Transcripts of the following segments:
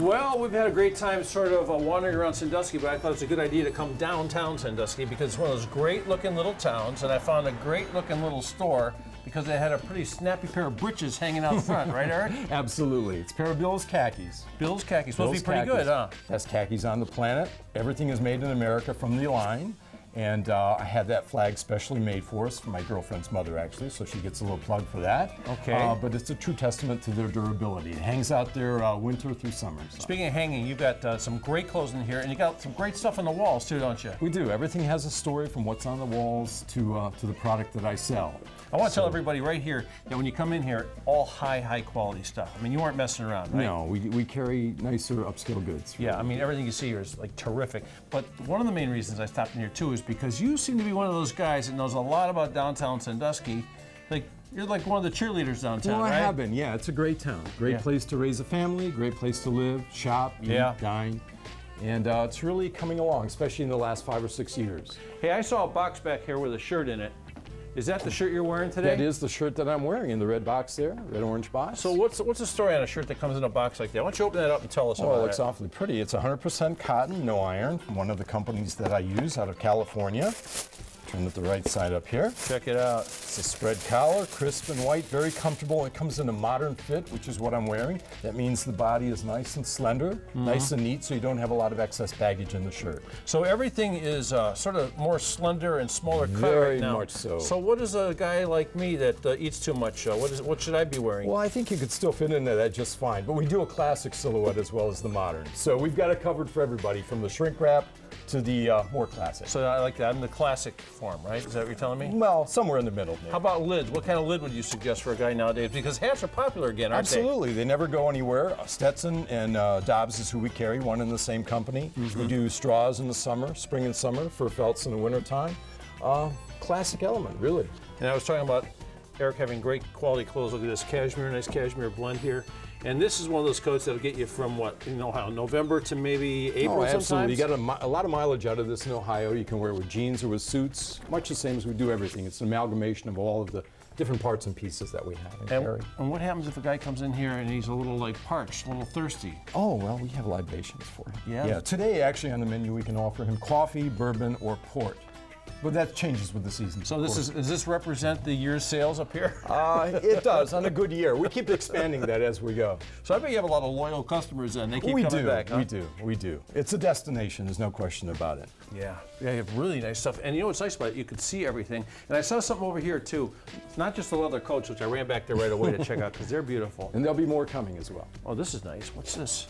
Well, we've had a great time sort of wandering around Sandusky, but I thought it was a good idea to come downtown Sandusky because it's one of those great-looking little towns, and I found a great-looking little store because they had a pretty snappy pair of breeches hanging out front, right, Eric? Absolutely. It's a pair of Bill's khakis. Bill's khakis. Supposed to be pretty good, huh? Best khakis on the planet. Everything is made in America from the line. And I had that flag specially made for us, for my girlfriend's mother, actually, so she gets a little plug for that. Okay. But it's a true testament to their durability. It hangs out there winter through summer. So. Speaking of hanging, you've got some great clothes in here, and you got some great stuff on the walls, too, don't you? We do. Everything has a story from what's on the walls to the product that I sell. I want to tell everybody right here that when you come in here, all high quality stuff. I mean, you aren't messing around, right? No, we carry nicer upscale goods. Yeah, I mean, everything you see here is like terrific. But one of the main reasons I stopped in here too is because you seem to be one of those guys that knows a lot about downtown Sandusky. Like, you're like one of the cheerleaders downtown, well, right? I have been, yeah. It's a great town. Great place to raise a family, great place to live, shop, eat, dine. And it's really coming along, especially in the last 5 or 6 years. Hey, I saw a box back here with a shirt in it. Is that the shirt you're wearing today? That is the shirt that I'm wearing in the red box there, red-orange box. So what's the story on a shirt that comes in a box like that? Why don't you open that up and tell us about it? Well, it looks awfully pretty. It's 100% cotton, no iron, from one of the companies that I use out of California. Turn it the right side up here. Check it out. It's a spread collar, crisp and white, very comfortable. It comes in a modern fit, which is what I'm wearing. That means the body is nice and slender, nice and neat, so you don't have a lot of excess baggage in the shirt. So everything is sort of more slender and smaller cut Very right now. much so. So what is a guy like me that eats too much? What should I be wearing? Well, I think you could still fit into that just fine, but we do a classic silhouette as well as the modern. So we've got it covered for everybody, from the shrink wrap to the more classic. So I like that. I'm the classic form, right? Is that what you're telling me? Well, somewhere in the middle. Maybe. How about lids? What kind of lid would you suggest for a guy nowadays? Because hats are popular again, aren't they? Absolutely. They never go anywhere. Stetson and Dobbs is who we carry, one in the same company. We do straws in the summer, spring and summer, for felts in the wintertime. Classic element, really. And I was talking about Eric having great quality clothes. Look at this cashmere, nice cashmere blend here. And this is one of those coats that'll get you from what, in Ohio, November to maybe April sometimes? Absolutely. You got a lot of mileage out of this in Ohio. You can wear it with jeans or with suits, much the same as we do everything. It's an amalgamation of all of the different parts and pieces that we have and carry. And what happens if a guy comes in here and he's a little like parched, a little thirsty? Oh, well, we have libations for him. Yeah? Yeah. Today, actually, on the menu, we can offer him coffee, bourbon, or port. But that changes with the season. So does this represent the year's sales up here? It does, on a good year. We keep expanding that as we go. So I bet you have a lot of loyal customers and they keep coming back, huh? We do. It's a destination, there's no question about it. Yeah, you have really nice stuff. And you know what's nice about it? You can see everything. And I saw something over here too. It's not just the leather coats, which I ran back there right away to check out because they're beautiful. And there'll be more coming as well. Oh, this is nice. What's this?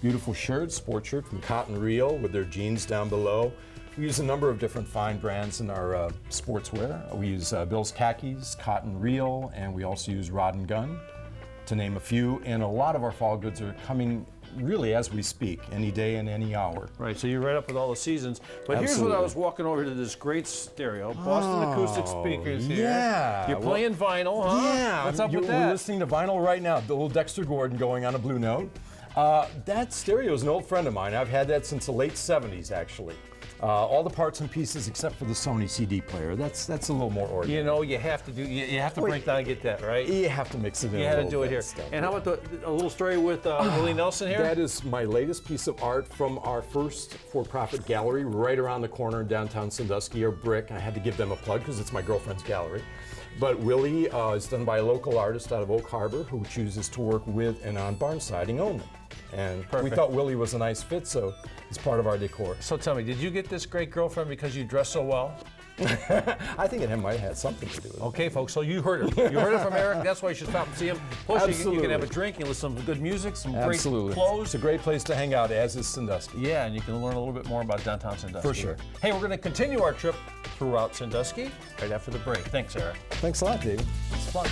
Beautiful shirt, sport shirt from Cotton Reel with their jeans down below. We use a number of different fine brands in our sportswear. We use Bill's Khakis, Cotton Reel, and we also use Rod and Gun, to name a few. And a lot of our fall goods are coming really as we speak, any day and any hour. Right, so you're right up with all the seasons. But Here's what I was walking over to this great stereo, Boston Acoustic Speakers here. Yeah. You're playing vinyl, huh? Yeah. What's up with that? We're listening to vinyl right now, the little Dexter Gordon going on a Blue Note. That stereo is an old friend of mine. I've had that since the late 70s, actually. All the parts and pieces except for the Sony CD player. That's a little more ordinary. You know, you have to break down and get that, right? You have to mix it in. You had to do it here. And how about a little story with Willie Nelson here? That is my latest piece of art from our first for-profit gallery right around the corner in downtown Sandusky, or Brick. I had to give them a plug because it's my girlfriend's gallery. But Willie is done by a local artist out of Oak Harbor who chooses to work with and on barn siding only. And we thought Willie was a nice fit, so he's part of our decor. So tell me, did you get this great girlfriend because you dress so well? I think it might have had something to do with it. Okay, folks, so you heard it. You heard it from Eric. That's why you should stop and see him. Plus, you can have a drink and listen to some good music, some great clothes. It's a great place to hang out, as is Sandusky. Yeah, and you can learn a little bit more about downtown Sandusky. For sure. Hey, we're going to continue our trip throughout Sandusky right after the break. Thanks, Eric. Thanks a lot, David. It's fun.